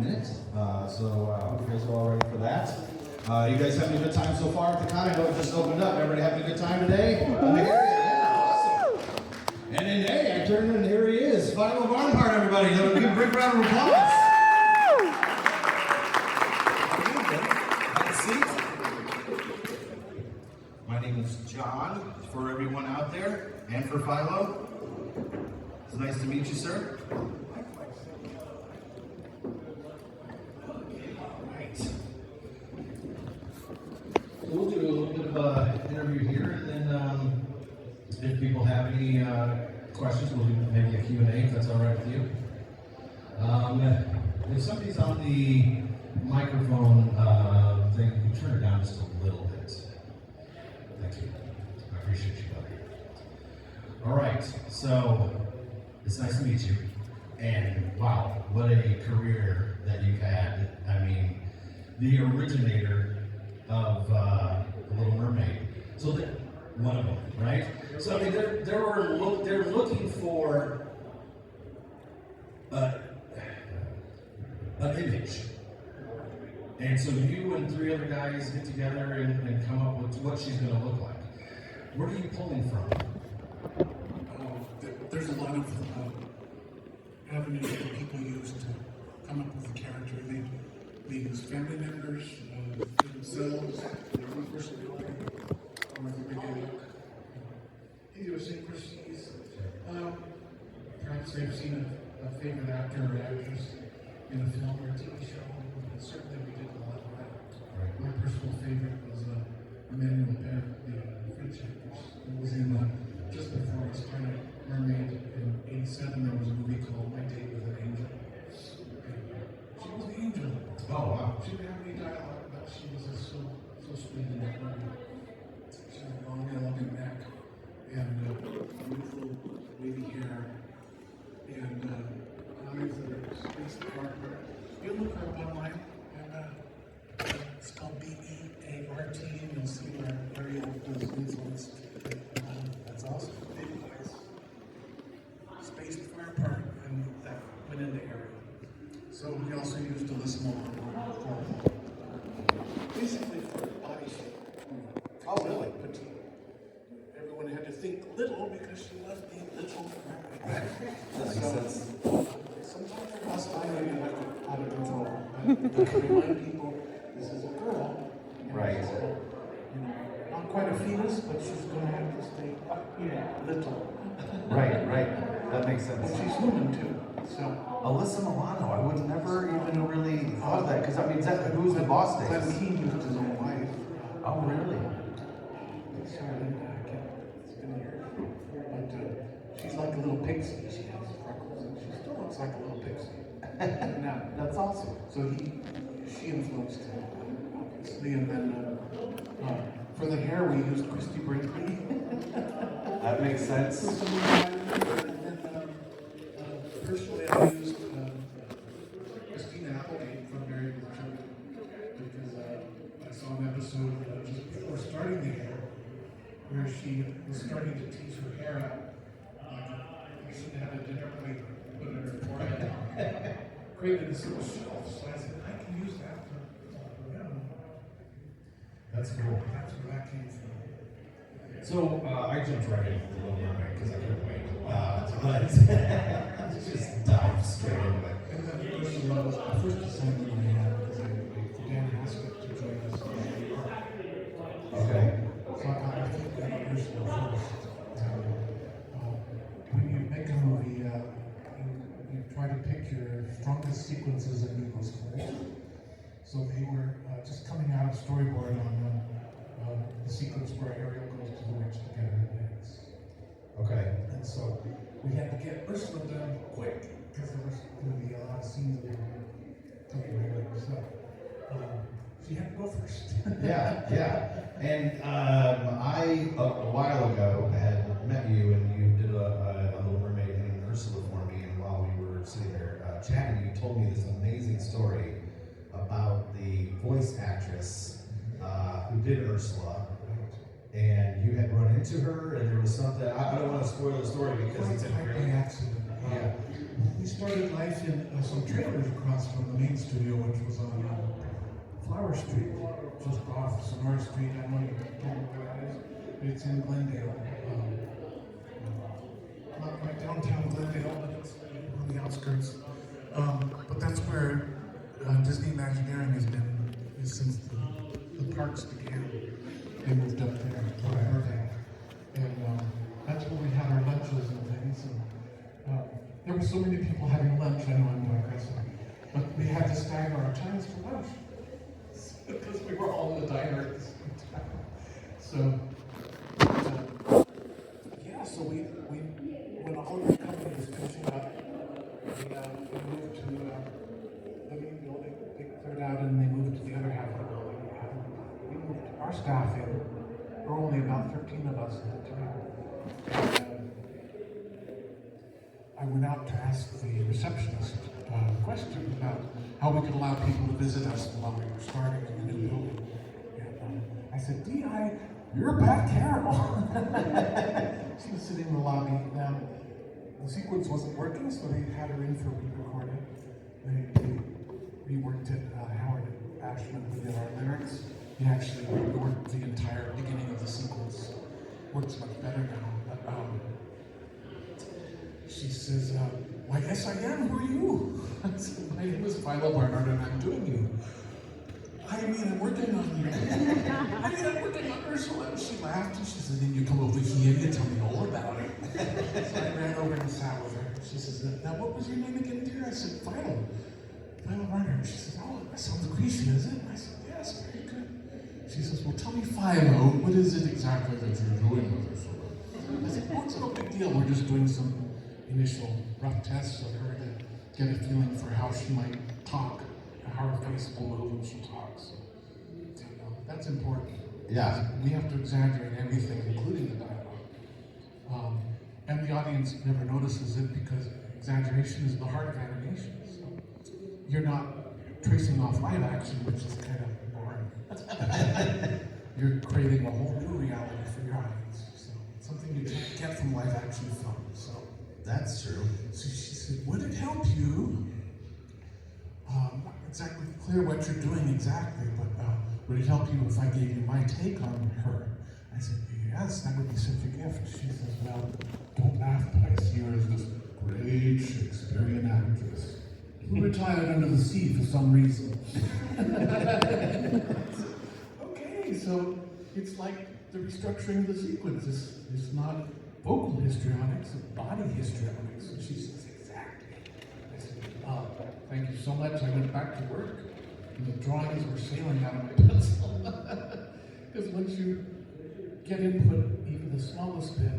minute. So I hope you guys are all ready for that. You guys having a good time so far at the con? I know it just opened up. Everybody having a good time today? Yeah, awesome. And then, hey, I turned and here he is. Philo Barnhart, everybody. Give a big round of applause. Have a seat. My name is John, for everyone out there, and for Philo. It's nice to meet you, sir. We'll do a little bit of an interview here, and then if people have any questions, we'll do maybe a Q&A, if that's all right with you. If somebody's on the microphone thing, you can turn it down just a little bit. Thank you. I appreciate you, buddy. All right, so it's nice to meet you. And wow, what a career that you've had. I mean, the originator of The Little Mermaid. So one of them, right? So I mean, they're looking for an image. And so you and 3 other guys get together and come up with what she's going to look like. Where are you pulling from? There's a lot of avenues that people use to come up with a character. They use family members, themselves, their own personality, or they idiosyncrasies. Perhaps they've seen a favorite actor or actress in a film or a TV show. And certainly we did a lot of that. Right. My personal favorite was Emmanuel Penn, the French actress. It was in just before I started Mermaid in '87. There was a movie called My Date with an Angel. She was the angel. Oh wow! She didn't have any dialogue, but she was just so sweet in that movie. She had a long, elegant neck and beautiful wavy hair and eyes that are spaced apart. You look her up online, and it's called BEART, and you'll see where Ariel was influenced. That's awesome. Big eyes, spaced far apart, and that went into Ariel. So we also used a listen for basically for body shape. Oh, really? But everyone had to think little because she left being little. That makes sense. Sometimes for us, I may be out of control. But to remind people, this is a girl. Right. So, not quite a fetus, but she's going to have to stay, little. Right. That makes sense. And she's human too. So Alyssa Milano, I would never even really thought of that, because I mean, who's the boss days? Glenn Keane used his own wife. Oh, really? Sorry, it's been years. But she's like a little pixie. She has freckles, and she still looks like a little pixie. Now, That's awesome. so she influenced him, obviously, and then for the hair we used Christy Brinkley. That makes sense. Personally, I used Christina Applegate from Married with Children because I saw an episode just before starting the hair where she was starting to tease her hair out. Like she had a dinner plate put on her forehead. Created this little shelf, so I said, I can use that for That's cool. That's where that came from. So I jumped right into The Little Mermaid because I couldn't wait. But just dive straight into it. And then the first assignment we had was Dan Haskett to join us. Okay. So I think that Ursula first. When you make a movie, you try to pick your strongest sequences and use those first. So they were just coming out of storyboard on the sequence where Ariel goes to the witch to get her legs. Okay. And so we had to get Ursula done quick because there was going to be a lot of scenes that were taking her legs. So she had to go first. Yeah. And I, a while ago, had met you, and you did a Little Mermaid and Ursula for me, and while we were sitting there chatting, you told me this amazing story about the voice actress who did Ursula, and you had run into her, and there was something, I don't want to spoil the story because it's a by great accident. Yeah. We started life in some trailers across from the main studio, which was on Flower Street, just off Sonora Street. I don't know if you know where that is. It's in Glendale. Not quite downtown Glendale, but it's on the outskirts. But that's where Disney Imagineering has been since the parks began. They moved up there to Irving. And that's where we had our lunches and things. And, there were so many people having lunch, I know I'm digressing, but we had to stagger our times for lunch because we were all in the diner at the same time. So, yeah, so we when all of the company was finishing up, we moved to the main building. They cleared out and they moved to the other half of the building. We moved our staff in. There were only about 13 of us at the time. And, I went out to ask the receptionist a question about how we could allow people to visit us while we were starting in the new building. And I said, D.I., you're back terrible. She was sitting in the lobby. Now, the sequence wasn't working, so they had her in for re-recording. They reworked it. Howard Ashman, who did our lyrics, he actually reworked the entire beginning of the sequence. Works much better now. But, she says, well, yes I am, who are you? I said, my name is Philo Barnard and I'm doing you. I mean, I'm working on you. I'm working on Ursula. And she laughed and she said, then you come over here and you tell me all about it. So I ran over and sat with her. She says, now what was your name again, dear? I said, Philo Barnard. She says, oh, that sounds Grecian, is it? And I said, yes, very good. She says, well, tell me, Philo, what is it exactly that you're doing with Ursula? I said, well, it's no big deal. We're just doing some initial rough tests of her to get a feeling for how she might talk, how her face will move when she talks. That's important. Yeah. We have to exaggerate everything, including the dialogue. And the audience never notices it because exaggeration is the heart of animation. So you're not tracing off live action, which is kind of boring. You're creating a whole new reality for your audience. So it's something you can't get from live action film. So that's true. So she said, would it help you? Not exactly clear what you're doing exactly, but would it help you if I gave you my take on her? I said, yes, that would be such a gift. She says, well, don't laugh, but I see her as this great Shakespearean actress who retired under the sea for some reason. Okay, so it's like the restructuring of the sequence. It's not vocal histrionics, it's body histrionics. And she says, exactly. I said, thank you so much. I went back to work, and the drawings were sailing out of my pencil. Because once you get input, even the smallest bit,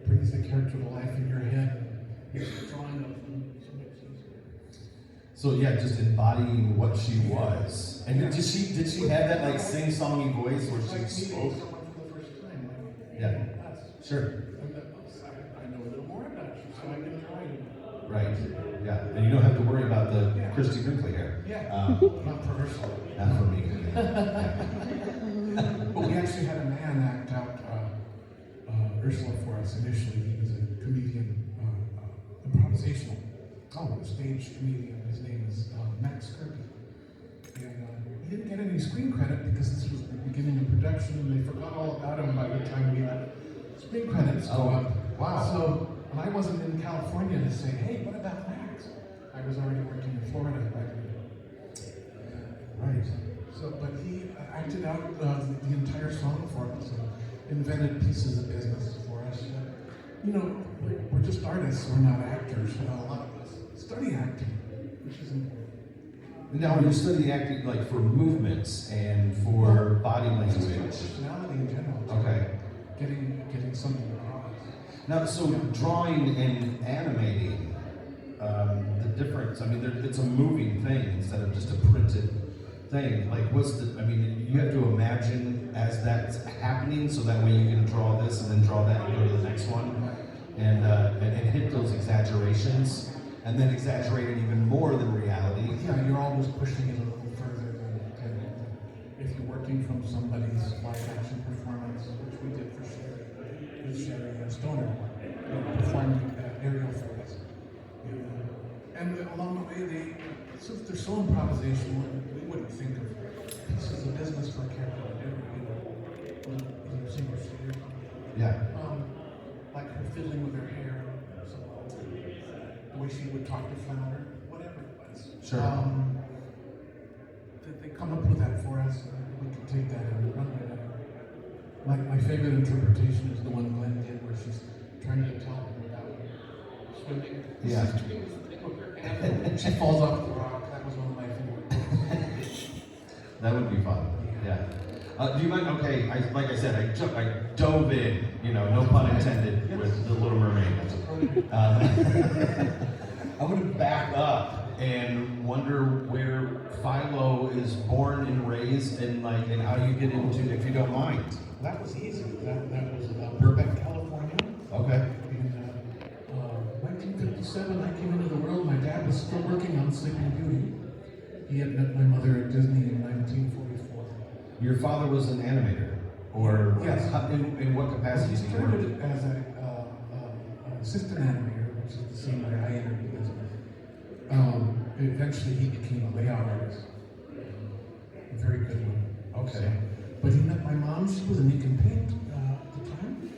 brings the character to life in your head, and makes the drawing of them so much easier. So yeah, just embodying what she was. And did she have that like sing-songy voice where she spoke? Someone for the first time, like, Yeah. us. Sure. I know a little more about you, so I can try you. Right. Yeah. And you don't have to worry about the Christy Brinkley hair. Yeah. Not for Ursula. Not for me. But we actually had a man act out Ursula for us initially. He was a comedian, improvisational, stage comedian. His name is Max Kirby. And he didn't get any screen credit because this was the beginning of production and they forgot all about him by the time we had screen credits go up. Wow. So, and I wasn't in California to say, hey, what about Max? I was already working in Florida. Right. So, but he acted out the entire song for us and invented pieces of business for us. You know, we're just artists, we're not actors. A lot of us study acting, which is important. Now, you study acting like for movements and for body language. Personality in general. Okay. Getting something across. Now, so drawing and animating, the difference, I mean, it's a moving thing instead of just a printed thing. Like, you have to imagine as that's happening so that way you can draw this and then draw that and go to the next one and hit those exaggerations and then exaggerate it even more than reality. Yeah, you're always pushing it a little further than if you're working from somebody's live action performance, which we did for Sherry, with Sherry Stoner, performed Ariel for us. a way, since they're so improvisational, we wouldn't think of pieces of business for a character, singer, singer. Yeah. Like her fiddling with her hair, so, the way she would talk to Flounder, whatever it was. Sure. They come up with that for us, and we can take that and run with it. My favorite interpretation is the one Glenn did, where she's trying to tell him about swimming. Yeah. And she falls off the rock. That was one of my favorites. That would be fun. Yeah. Do you mind? Okay. Like I said, I dove in. No pun intended with the Little Mermaid. I want to back up and wonder where Philo is born and raised, and how you get into, if you don't mind. That was easy. That was Burbank, California. Okay. In 1957, I came into the world. My dad was still working on Sleeping Beauty. He had met my mother at Disney in 1944. Your father was an animator, or yes. In what capacity? He started as an assistant animator, which is the same way I entered the business. Eventually, he became a layout artist. A very good one. Okay. But he met my mom. She was an ink and paint at the time,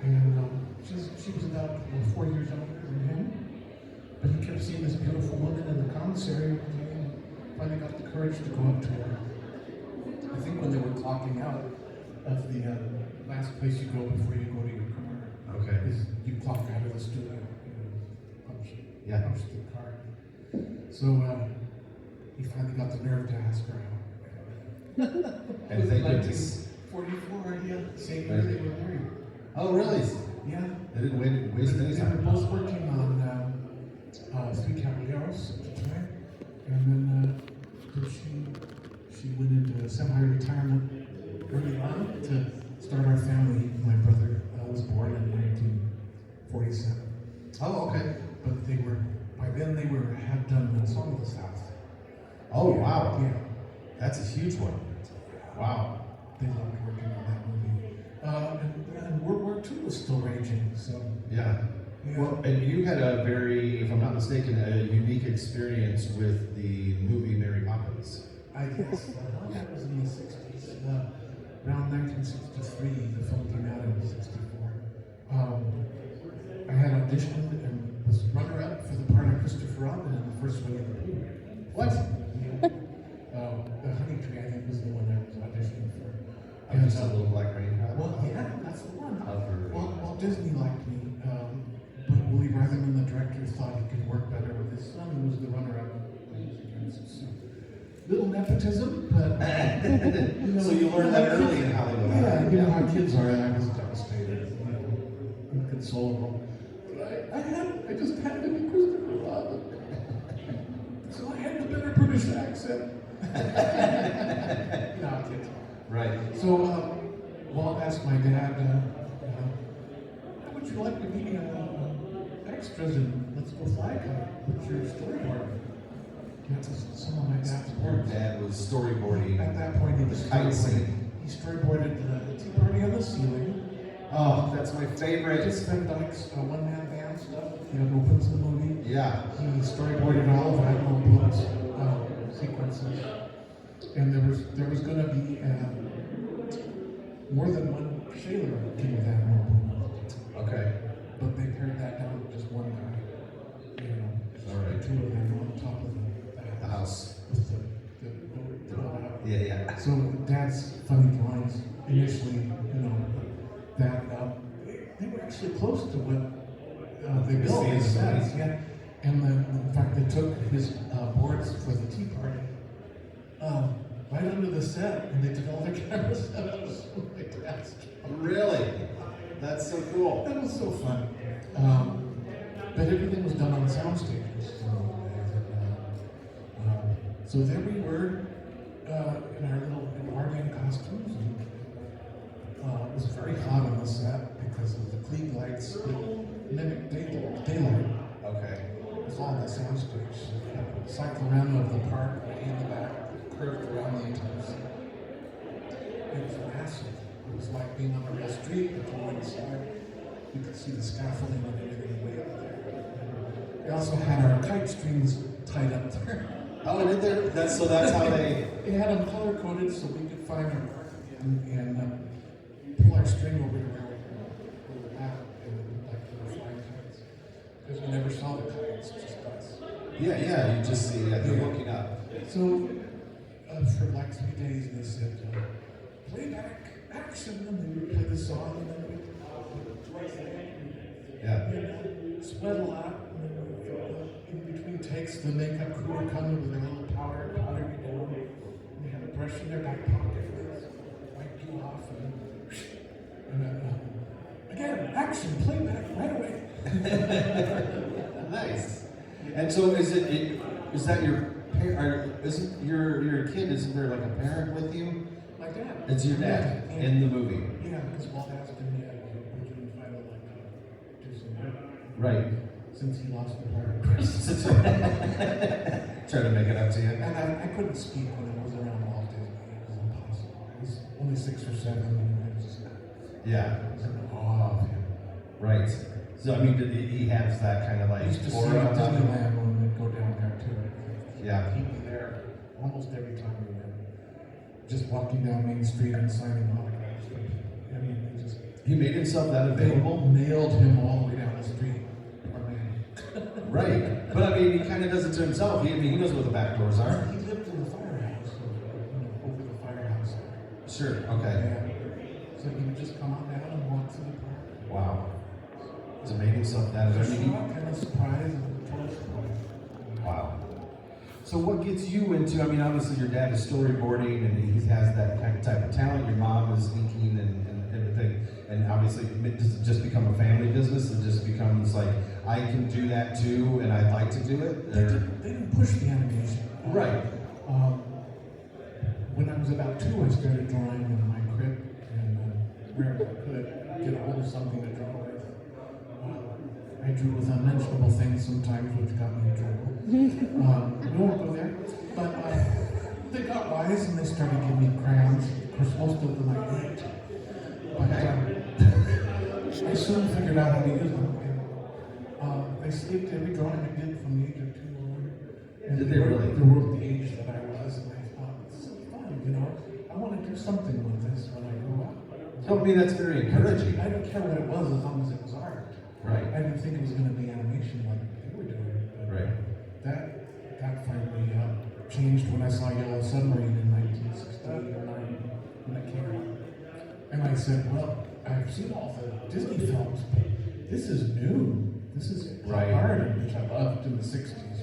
and she was about 4 years younger than him. But he kept seeing this beautiful woman in the commissary, and finally got the courage to go up to her. I think when they were clocking out of the last place you go before you go to your career, Okay. is you clock out of the studio, punch the card. So he finally got the nerve to ask her out. And thank goodness. 44, yeah, same year they were married. Oh, really? Yeah. They didn't waste any They were time. both working on Three Caballeros at the time, and then she went into semi-retirement early on to start our family. My brother was born in 1947. Oh, okay. But by then they had done Song of the South. Oh, Yeah. wow. Yeah. That's a huge one. Wow. They loved working on that movie. And World War II was still raging, so. Yeah. Yeah. Well, and you had a very, if I'm not mistaken, a unique experience with the movie Mary Poppins. I guess. That was in the 60s. Around 1963, the film came out in 64. I had auditioned and was runner-up for the part of Christopher Robin in the first Winnie the Pooh. What? Yeah. The Honey Tree, I think, was the one I was auditioning for. I'm just a little black rain. Well, yeah, that's the one. However- Well, Disney liked me, but Willie Ryderman, the director, thought he could work better with his son, who was the runner-up. So, little nepotism, but So you learned that early in Hollywood. Yeah, you know how kids are. I was devastated, inconsolable. But I just had to be Christopher Robin. So I had the better British accent. No, kids. Right. So Walt asked my dad, how would you like to be extras in Let's Go Fly Kite? What's your storyboard? That was some of my dad's work. Dad was storyboarding. At that point, he was kite scene. He storyboarded the Tea Party on the Ceiling. Oh, that's my favorite. Just Van Dyke's one-man band stuff. He opens the movie. Yeah. He storyboarded all of Admiral Blunt's sequences, and there was going to be more than one sailor came with Admiral Blunt. Okay. But they pared that down to just one guy. All right. Two of them on top of The house. with the Yeah, yeah. So Dad's funny drawings initially, that they were actually close to what they built. Scenes, Sets, yeah. And in fact, they took his boards for the Tea Party right under the set, and they did all the camera setups. Really? That's so cool. That was so fun. But everything was done on sound stages. So there we were in our little Arden costumes. And, it was very hot on the set because of the Klieg lights that mimic daylight. Okay. It was all on the sound stage. Cyclorama of the park way in the back, curved around the entire set. It was massive. It was like being on a real street, but you went inside. You could see the scaffolding and everything way up there. We also had our kite strings tied up there. Oh, did they? That's how they. They had them color coded so we could find our mark and pull our string over to where we were at, and it looked like we were flying kites. Because we never saw the kites, just us. Yeah, you just see, they're looking up. So, for like 3 days, they said, playback, action, and then we play the song, and then we sweat a lot, and then in between takes, the makeup crew would come with their little powder me down. They had a brush in their back pocket, wipe you off, and again, action, playback, right away. Nice. And so is that your isn't your kid, isn't there like a parent with you? My dad. It's your dad in the movie. Yeah, because Walt asked him, would you and Fido like to do some work? Right. Since he lost the part of Chris. Try to make it up to you. And I couldn't speak when I was around Walt Disney. It was impossible. I was only 6 or 7, and I was just I was in awe of him. Right. So I mean, did he have that kind of like I used to see aura at about him? Disneyland when we'd go down there too. Yeah. He'd be there almost every time we went. Just walking down Main Street and signing autographs. I mean, He made himself that they available? nailed him all the way down the street. Poor man. Right. But I mean, he kind of does it to himself. He knows where the back doors are. He lived in the firehouse, over the firehouse. Sure. Okay. So he would just come on down and walk through the park. Wow. To make himself that available. Kind of surprise and total surprise. Wow. So what gets you into, I mean, obviously your dad is storyboarding and he has that kind of type of talent. Your mom is inking and everything. And obviously, does it just become a family business? It just becomes like, I can do that too and I'd like to do it? They didn't push the animation. Right. When I was about 2, I started drawing in my crib, and wherever I could get a hold of something to draw with. I drew with unmentionable things sometimes, which got me in trouble. We won't go there. But they got wise and they started giving me crayons. Of course, most of them I ate. But I soon figured out how to use them. And, they saved every drawing I did from the age of 2 on. And Did they really? They were the age that I was, and I thought, this is fun, I want to do something with this when I grow up. So I mean, that's very encouraging. I didn't care what it was as long as it was art. Right. I didn't think it was going to be animation like they were doing. But Right. That finally changed when I saw Yellow Submarine in 1969 when it came out. And I said, well, I've seen all the Disney films, but this is new. This is Right. pop art, which I loved in the 60s,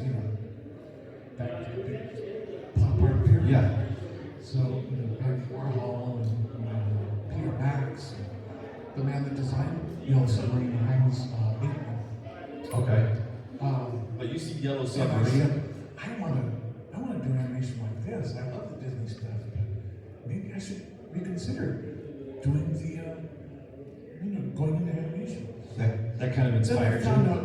that big pop art period. Yeah. So, Andy Warhol and Peter Max, the man that designed Yellow Submarine, Heinz Bateman. Okay. But you see Yellow And I Submarine. said, I want to do animation like this. I love the Disney stuff, but maybe I should reconsider doing going into animation. That kind of Then I inspired found you. out, I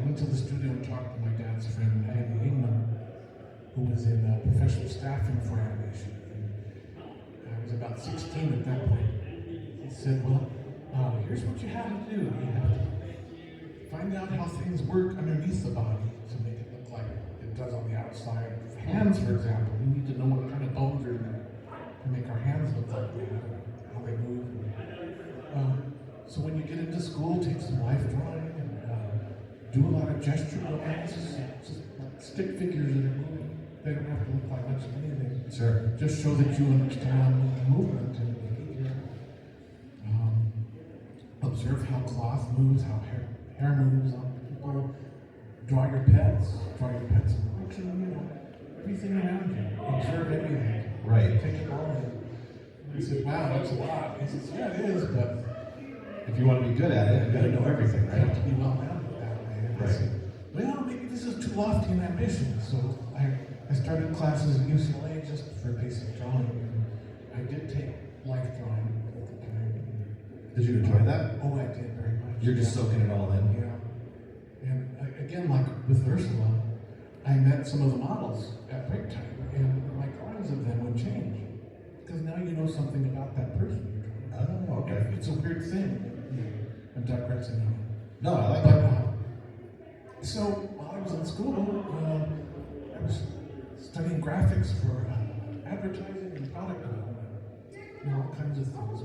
went to the studio and talked to my dad's friend, Andy Ingman, who was in professional staffing for animation. And I was about 16 at that point. He said, well, here's what you have to do. You have to find out how things work underneath the body to make it look like it does on the outside. Hands, for example, we need to know what kind of bones are in there to make our hands look like they have, how they move. So when you get into school, take some life drawing and do a lot of gesture drawings, just like stick figures that are moving. They don't have to look like much of anything. Sure. Just show that you understand movement and behavior. Observe how cloth moves, how hair moves on people. Draw your pets in motion, everything around you. Observe everything. Right. Take it all in. And I said, wow, that's a lot. He says, yeah, it is, but If you want to be good at it, you got to know everything, you have right? to be well-rounded that way. And I Right. said, well, maybe this is too lofty an ambition. So I started classes at UCLA just for basic drawing. And I did take life drawing at the time. Did you enjoy that? Oh, I did very much. You're just soaking it all in. Yeah. And again, like with Ursula, I met some of the models at break time, and my drawings of them would change. Because now you know something about that person you're drawing. Oh, okay. It's a weird thing. I'm digressing. No, I like But, that. so while I was in school, I was studying graphics for advertising and product development. All kinds of things.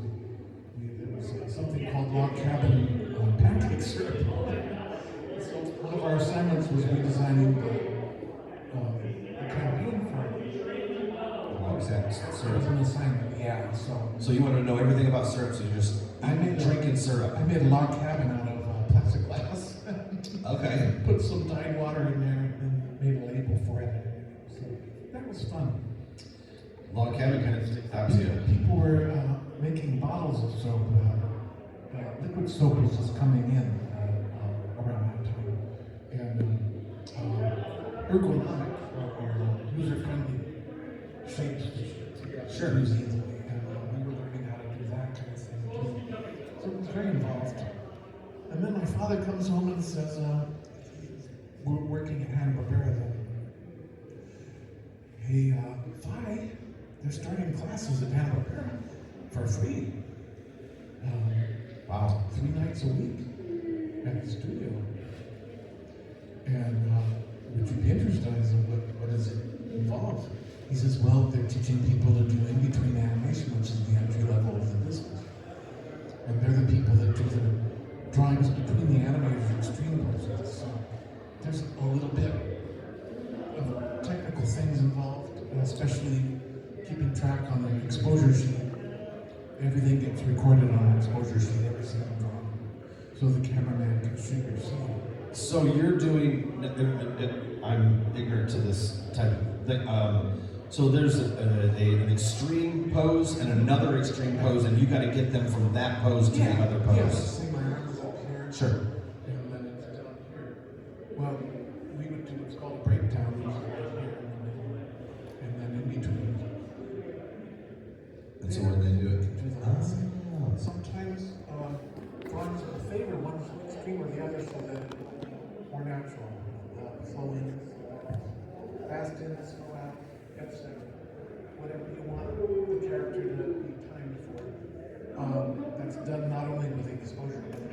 There was something called log cabin pancake syrup. So one of our assignments was redesigning the campaign for So it was an assignment, yeah. So you want to know everything about syrup, so you just drinking syrup. I made a log cabin out of plastic glass. Okay. Put some Tide water in there and made a label for it. So that was fun. Log cabin kind of sticks out to you. People were making bottles of soap. Liquid soap was just coming in around that time. And ergonomic or user-friendly shapes to use easily. And we were learning how to do that kind of thing too. So it was very involved. And then my father comes home and says, we're working at Hanna-Barbera then. Hey, Vi, they're starting classes at Hanna-Barbera for free. Wow. 3 nights a week at the studio. And would you be interested? I said, what does it involve? He says, well, they're teaching people to do in-between animation, which is the entry level of the business. And they're the people that do the drawings between the animators and extreme poses. So there's a little bit of technical things involved, especially keeping track on the exposure sheet. Everything gets recorded on an exposure sheet, every single drawing, so the cameraman can shoot your scene. So you're doing, I'm ignorant to this type of thing. So there's an extreme pose and another extreme pose, and you got to get them from that pose to the other pose. Yes, say my arm is up here. Sure. And then it's down here. Well, we would do what's called a breakdown, which is right here in the middle, and then in between. And so when they do it. Sometimes drawings will favor one extreme or the other so that it's more natural. Flow in, fast in, slow out, etc. Whatever you want the character to be timed for. That's done not only with the exposure, but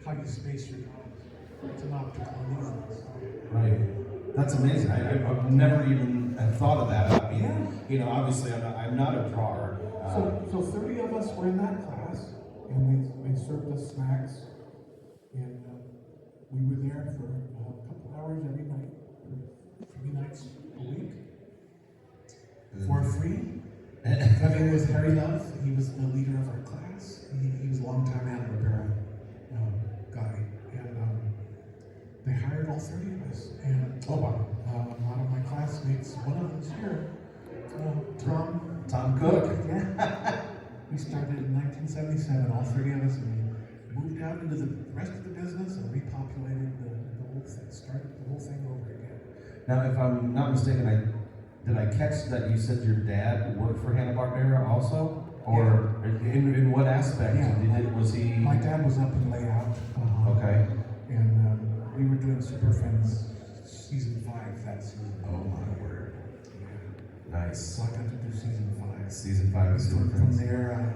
how you space your drawings. It's an optical illusion. Right. That's amazing. I've never even thought of that. I mean, you know, obviously I'm not a drawer. So 30 of us were in that class, and they served us snacks, and we were there for a couple hours every night, for 3 nights a week, for free. Coming with Harry Love, he was the leader of our class. He was a long-time Hanna-Barbera guy, and they hired all 30 of us. And a lot of my classmates, one of them's here, Tom Cook. Yeah. We started in 1977, all 30 of us, and we moved out into the rest of the business and repopulated the whole thing, started the whole thing over again. Now, if I'm not mistaken, did I catch that you said your dad worked for Hanna-Barbera also? Or in what aspect? Was he? My dad was up in layout. Okay. And we were doing Super Friends season 5 that season. Oh my word. Nice. So I got to do season 5. Season 5 is Super From Friends. there,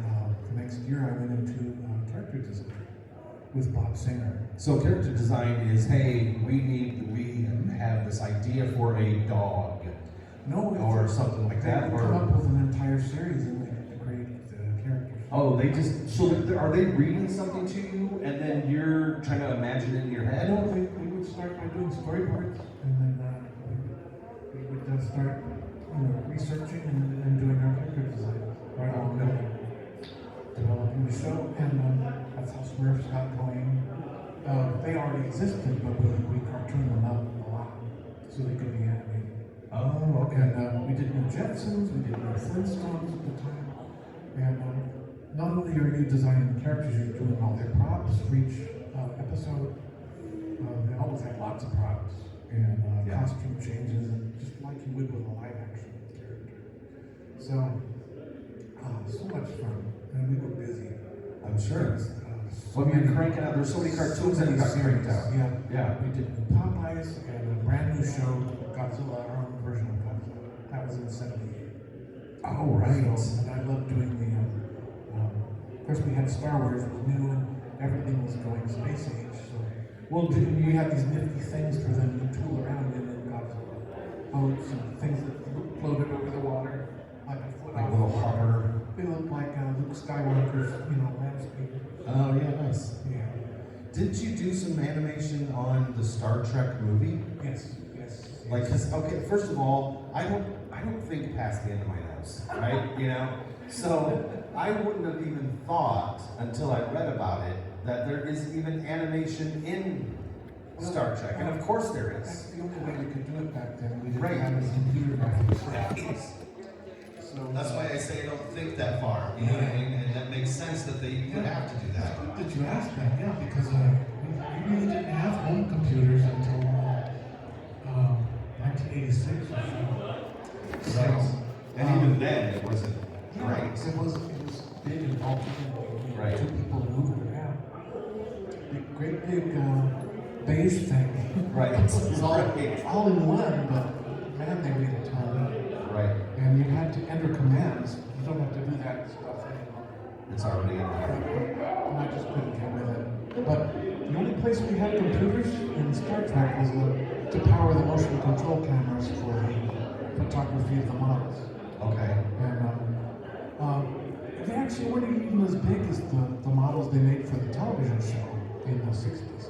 the next year I went into character design with Bob Singer. So character design is, hey, we have this idea for a dog. Or something like that. They come up with an entire series and they create the characters. Oh, are they reading something to you and then you're trying to imagine it in your head? No, we would start by doing storyboards, and then we would start, researching and doing our character design right along with developing the show, and that's how Smurfs got going. They already existed, but we cartooned them up a lot so they could be animated. Oh, okay. And we did New Jetsons, we did New Flintstones at the time, and not only are you designing the characters, you're doing all their props for each episode. They always had lots of props and costume changes, and just like you would with a live action character. So much fun, and we were busy. I'm sure. Well, you're cranking out. There's so many cartoons that you got cranked out. Yeah. We did Popeyes and a brand new show, Godzilla, our own version of Godzilla. That was in '78. Oh, right. So, and I loved doing the. Of course, we had Star Wars was new, and everything was going space age. So, we had these nifty things for them to tool around in Godzilla. boats and things that floated over the water, like a foot Like off. a little hover. They look like Luke Skywalker's, landscape. Oh yeah, nice. Yeah. Did you do some animation on the Star Trek movie? Yes. Like, cause okay, first of all, I don't think past the end of my nose, right? So I wouldn't have even thought until I read about it that there is even animation in Star Trek, and of course there That's is. the only way we could do it back then. We didn't Right. have this computer graphics. So That's why I say I don't think that far. You know what I mean? And that makes sense that they would have to do that. Good that you asked that, yeah, because we really didn't have home computers until 1986 or so. Right. And even then, it wasn't Yeah, great. it was big and bulky. Right. Two people moving around. The great big beige thing. Right. It's all in one, but man, they made it tiny. Right. And you had to enter commands. You don't have to do that stuff anymore. It's already in there. And I just couldn't get with it. But the only place we had computers in Star Trek was to power the motion control cameras for the photography of the models. Okay. And they actually weren't even as big as the models they made for the television show in the 60s.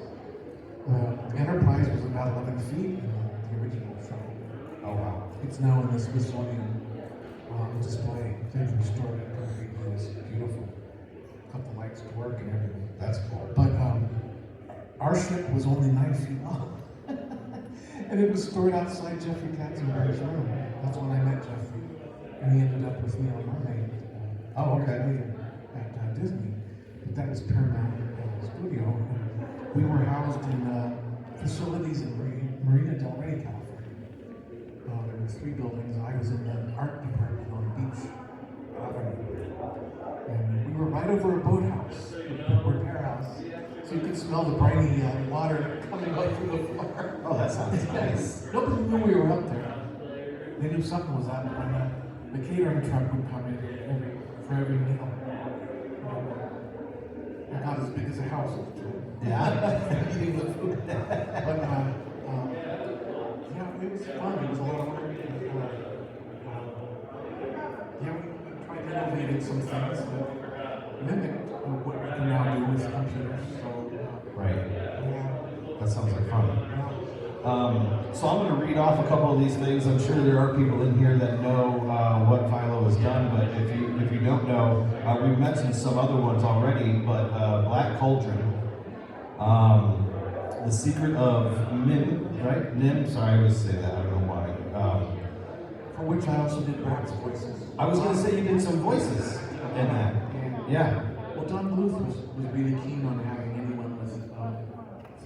The Enterprise was about 11 feet in the original show. Oh wow. It's now in the Smithsonian display. They've restored it completely. It's beautiful. Got the lights to work and everything. That's cool. But our ship was only 9 feet long. And it was stored outside Jeffrey Katzenberg's room. That's when I met Jeffrey. And he ended up with me on Mermaid. Oh, okay. Years later at Disney. But that was Paramount Studio. And we were housed in facilities in Marina Del Rey, California. There were 3 buildings. I was in the art department on Beach Avenue. And we were right over a boathouse, a repair house. So you could smell the briny water coming up through the floor. Oh, that sounds nice. Nobody knew we were up there. They knew something was up when the catering truck would come in for every meal. It got as big as a house at the time. Yeah. Eating the food. But yeah, it was fun. It was a lot of work. Yeah, we tried innovating some things that mimicked what we can now do with computers. So, Right. yeah. That sounds like fun. So I'm going to read off a couple of these things. I'm sure there are people in here that know what Philo has done, but if you don't know, we've mentioned some other ones already. But Black Cauldron, The Secret of Nim, right? Nim. Sorry, I always say that. I don't know why. For which I also did Brat's voices. I was going to say you did some voices in that. Yeah. Well, Don Bluth was really keen on having anyone with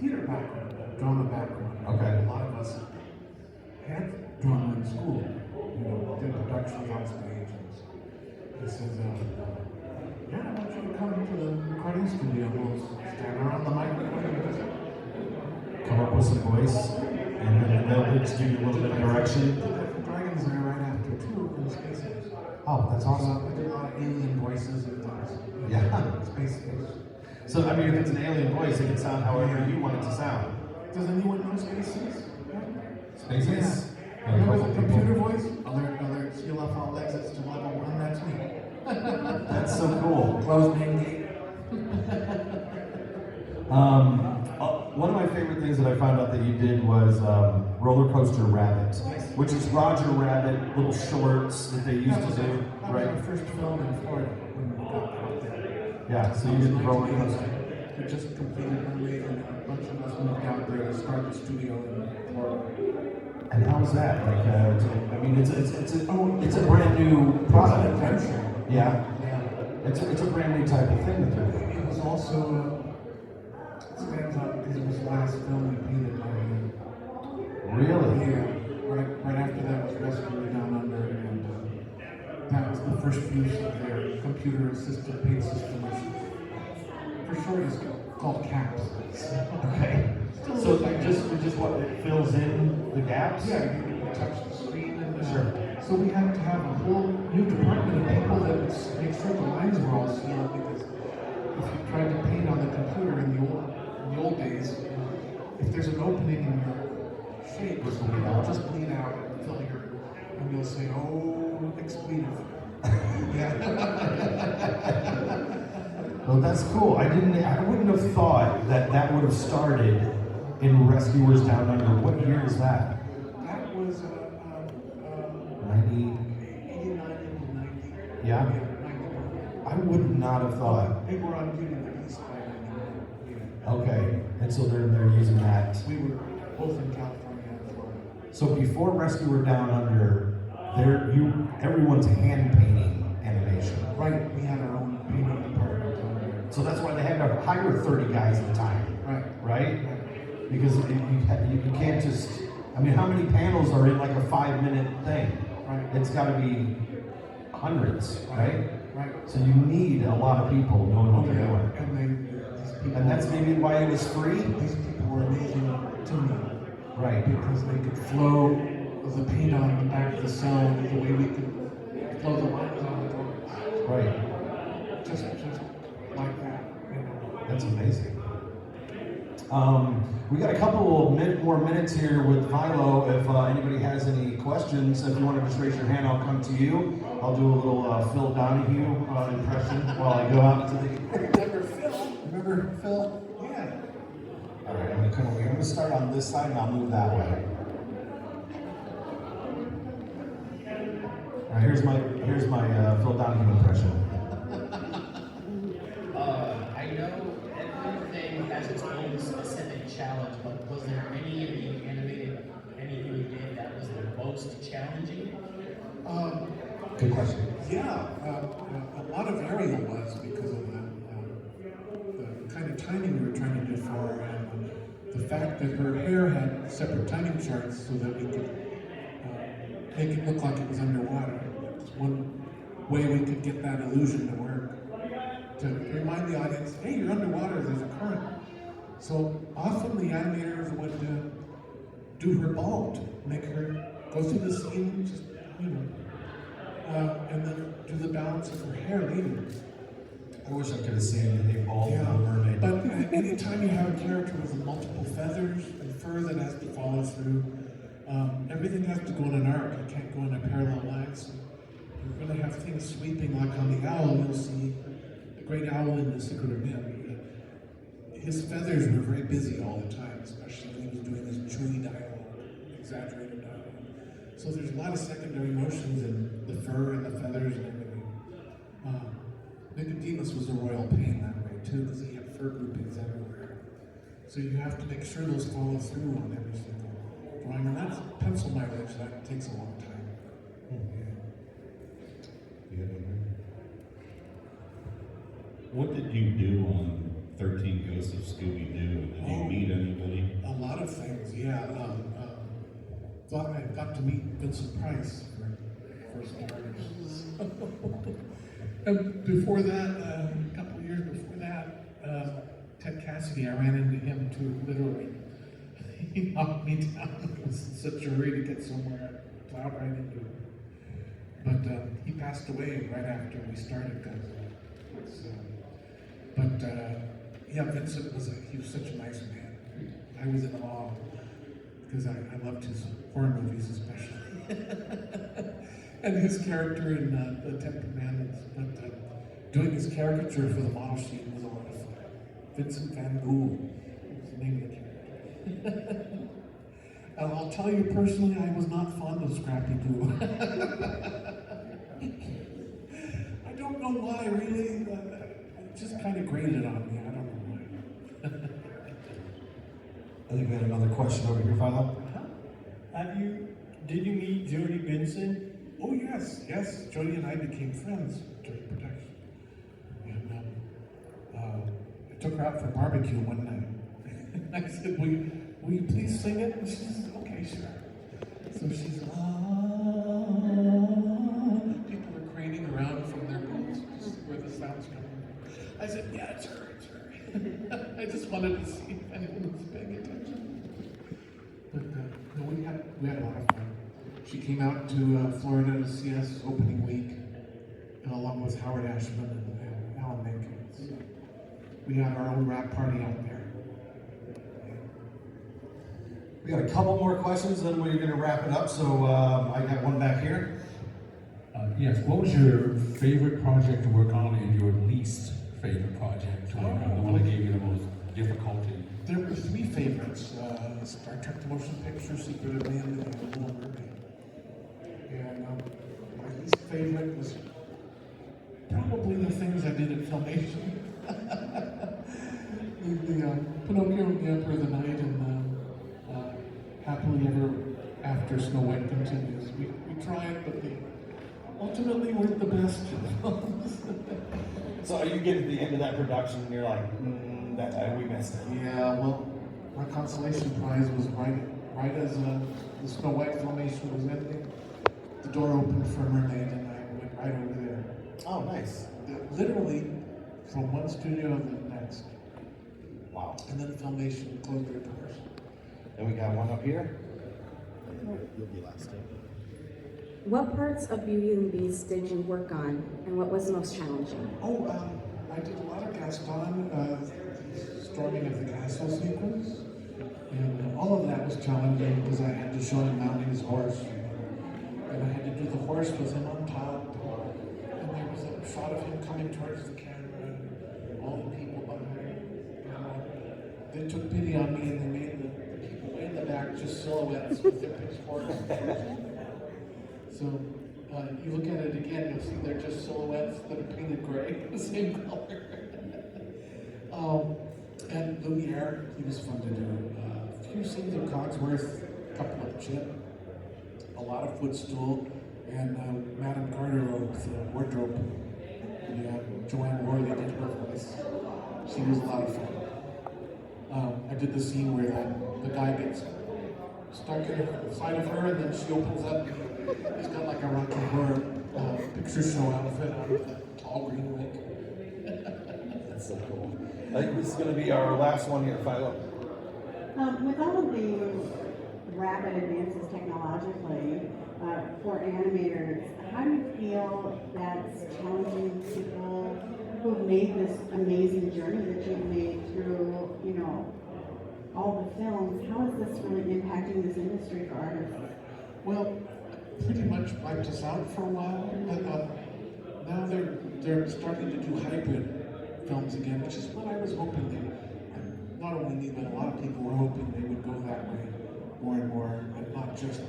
theater background, drama background. Okay. A lot of us had drama in school, did productions on stage. And he says, yeah, I want you to come to the recording studio. We'll stand around the microphone and just Come up with some voice, and then they'll just give you a little bit of direction. Dragons there right after too in Space Age. Oh, that's awesome. I did a lot of alien voices and things. Yeah. Space Age. So, I mean, if it's an alien voice, it can sound however you want it to sound. Does anyone know Space Age? Spaces? Yeah. Remember the computer voice? Alert, seal off all exits to level 1, that's me. That's so cool. Close main gate. One of my favorite things that I found out that you did was Roller Coaster Rabbit, which is Roger Rabbit, little shorts that they used to do, That was right? our first film in Florida when we got out there. Yeah, so you did Roller Coaster. We just completed Mermaid and a bunch of us moved out there to start the studio in Florida. And how was that? Like, I mean, it's a brand new product. Adventure. Yeah, Yeah. it's a brand new type of thing that they're doing. It was also stands out because it was the last film we painted by hand. Really? Yeah. Right after that was Rescue Down Under, and that was the first use of their computer-assisted paint system, which for short is called CAPS. Okay. So just what it fills in the gaps? Yeah, you touch the screen and Sure. So we had to have a whole new department of people that would make sure the lines were all sealed, because if you tried to paint on the computer in the old days, if there's an opening in your shape, it'll just bleed out. failure, and you'll say, oh, expletive. Yeah. Well, that's cool. I wouldn't have thought that would have started in Rescuers Down Under. What year is that? That was 90. 89 into 90. Yeah. 91. I would not have thought. They were on duty in the East by 91. Yeah. Okay, and so they're using that. We were both in California and Florida. So before Rescuer Down Under, everyone's hand painting animation. Right, we had our own painting department down there. So that's why they had to hire 30 guys at a time. Right. Right? Because you can't just. I mean, how many panels are in like a 5-minute thing? Right. It's got to be hundreds, right? Right. So you need a lot of people knowing what they're doing. And these people, And that's maybe why it was free? these people were amazing to me. Right. Because they could flow the paint on the back of the cell the way we could flow the lines on the door. Right. Just like that, you know. That's amazing. We got a couple more minutes here with Philo. If anybody has any questions, if you want to just raise your hand, I'll come to you. I'll do a little Phil Donahue impression while I go out to the. Remember Phil? Remember Phil? Yeah. All right, I'm gonna come over here. I'm gonna start on this side and I'll move that way. All right, here's my Phil Donahue impression. I know everything has its own specific challenge, but was there any of the anything you did that was the most challenging? Good question. Yeah, a lot of aerial was because of the kind of timing we were trying to do for her, and the fact that her hair had separate timing charts so that we could make it look like it was underwater. It's one way we could get that illusion to work. To remind the audience, hey, you're underwater, there's a current. So often the animators would do her bald, make her go through the scene, just, you know, and then do the balance of her hair later. I wish I could have seen a bald mermaid. But anytime you have a character with multiple feathers and fur that has to follow through, everything has to go in an arc. You can't go in a parallel line. So you're going to have things sweeping, like on the owl, you'll see the great owl in The Secret of Nim. His feathers were very busy all the time, especially when he was doing this chewy dialogue, exaggerated dialogue. So there's a lot of secondary motions in the fur and the feathers and everything. Nicodemus was a royal pain that way too, because he had fur groupings everywhere. So you have to make sure those follow through on every single drawing, and that's pencil mileage. That takes a long time. What did you do on 13 Ghosts of Scooby-Doo? Did you meet anybody? A lot of things, yeah. Thought I got to meet Vincent Price for starters. And before that, a couple of years before that, Ted Cassidy, I ran into him too, literally. He knocked me down. I was in such a hurry to get somewhere, I plowed right into him. But he passed away right after we started, guys. Yeah, Vincent was such a nice man. I was in awe because I loved his horror movies especially. And his character in The Ten Commandments. But doing his caricature for the model sheet was a lot of fun. Vincent Van Gogh was the name of the character. And I'll tell you personally, I was not fond of Scrappy Doo. I don't know why, really. It just kind of grated on me. I don't know why. I think we had another question over here, Philo. Did you meet Jody Benson? Oh yes. Jody and I became friends during production. And I took her out for barbecue one night. I said, will you please sing it? And she said, okay, sure. So she's, people are craning around from their booths, just where the sound's coming from. I said, yeah, it's her. I just wanted to see if anyone was paying attention. But no, we had a lot of fun. She came out to Florida to see us opening week, and along with Howard Ashman and Alan Menken. So we had our own rap party out there. We got a couple more questions, then we're gonna wrap it up. So I got one back here. Yes, what was your favorite project to work on and your least favorite project to work on? The one that gave you the most difficulty? There were three favorites: Star Trek: The Motion Picture, Secret of Man, and Little Mermaid. And my least favorite was probably the things I did at Filmation. the Pinocchio and the Emperor of the Night, and Happily Ever After Snow White continues. We tried, but we ultimately weren't the best films. So are you getting to the end of that production and you're like, we missed it? Yeah, well, my consolation prize was right as the Snow White Filmation was ending. The door opened for Mermaid, and I went right over there. Oh, nice. Literally from one studio to the next. Wow. And then Filmation closed their doors. And we got one up here. You'll be last. What parts of Beauty and the Beast did you work on, and what was the most challenging? Oh, I did a lot of Gaston, the storming of the castle sequence. And all of that was challenging because I had to show him mounting his horse. And I had to do the horse with him on top. And there was a shot of him coming towards the camera and all the people behind. And they took pity on me and they made the people way in the back just silhouettes with their pitchforks. So you look at it again, you'll see they're just silhouettes that are painted gray, the same color. And Lumiere, he was fun to do. A few scenes of Cogsworth, a couple of Chip, a lot of Footstool, and Madame Carter with wardrobe. Yeah, Joanne Worley did her voice. She was a lot of fun. I did the scene where the guy gets stuck in the side of her, and then she opens up. He's got like a Rocky Horror picture show outfit on with a tall green wig. That's so cool. I think this is going to be our last one here, Philo. With all of the rapid advances technologically for animators, how do you feel that's challenging people who've made this amazing journey that you've made through, all the films? How is this really impacting this industry for artists? Well, pretty much wiped us out for a while, but now they're starting to do hybrid films again, which is what I was hoping they would. Not only me, but a lot of people were hoping they would go that way more and more, and not just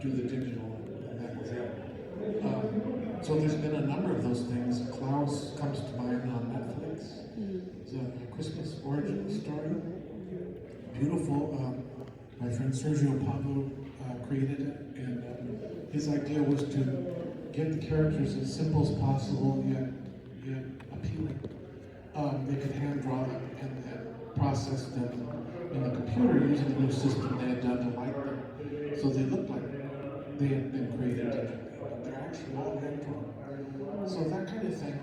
do the digital, and that was it. So there's been a number of those things. Klaus comes to mind on Netflix. It's a Christmas origin story. Beautiful. My friend Sergio Pablo created it, and his idea was to get the characters as simple as possible, yet appealing. They could hand draw them and process them in the computer using the new system they had done to light them, so they looked like they had been created digitally, but they're actually all hand drawn. So that kind of thing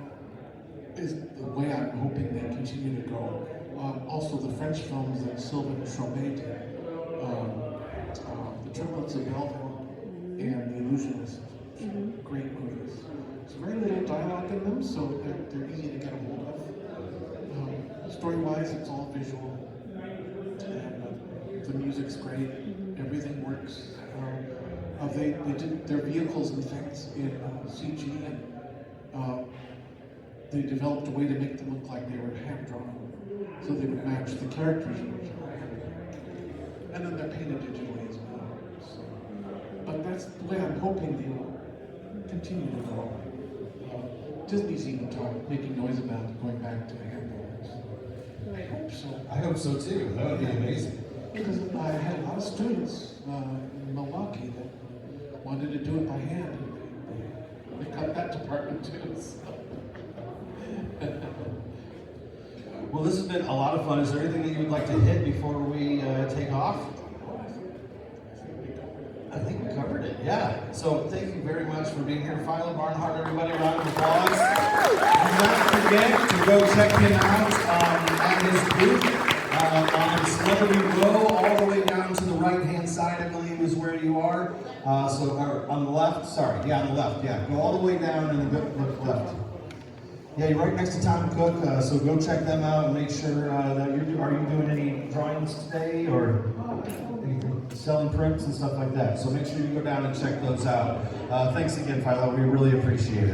is the way I'm hoping they continue to go. Also, the French films that Sylvain Chomet did, The Triplets of Belleville and The Illusionist, great movies. There's very little dialogue in them, so they're easy to get a hold of. Story-wise, it's all visual, and the music's great. Everything works. They did their vehicles and things in CG, and they developed a way to make them look like they were hand-drawn, so they would match the characters originally. And then they're painted digitally as well. So, but that's the way I'm hoping they will continue to go. Disney's even making noise about going back to hand drawings. I hope so. I hope so too. That would be amazing. Because I had a lot of students in Milwaukee that wanted to do it by hand. And they cut that department too. So. Well, this has been a lot of fun. Is there anything that you would like to hit before we take off? I think we covered it, yeah. So thank you very much for being here. Philo Barnhart, everybody, a round of applause. Do not forget to go check him out at his booth on Celebrity Row, all the way down to the right-hand side, I believe is where you are. Or on the left, sorry, yeah, on the left, yeah. Go all the way down and then look left. Yeah, you're right next to Tom Cook, so go check them out and make sure that are you doing any drawings today or anything? selling prints and stuff like that. So make sure you go down and check those out. Thanks again, Philo. We really appreciate it.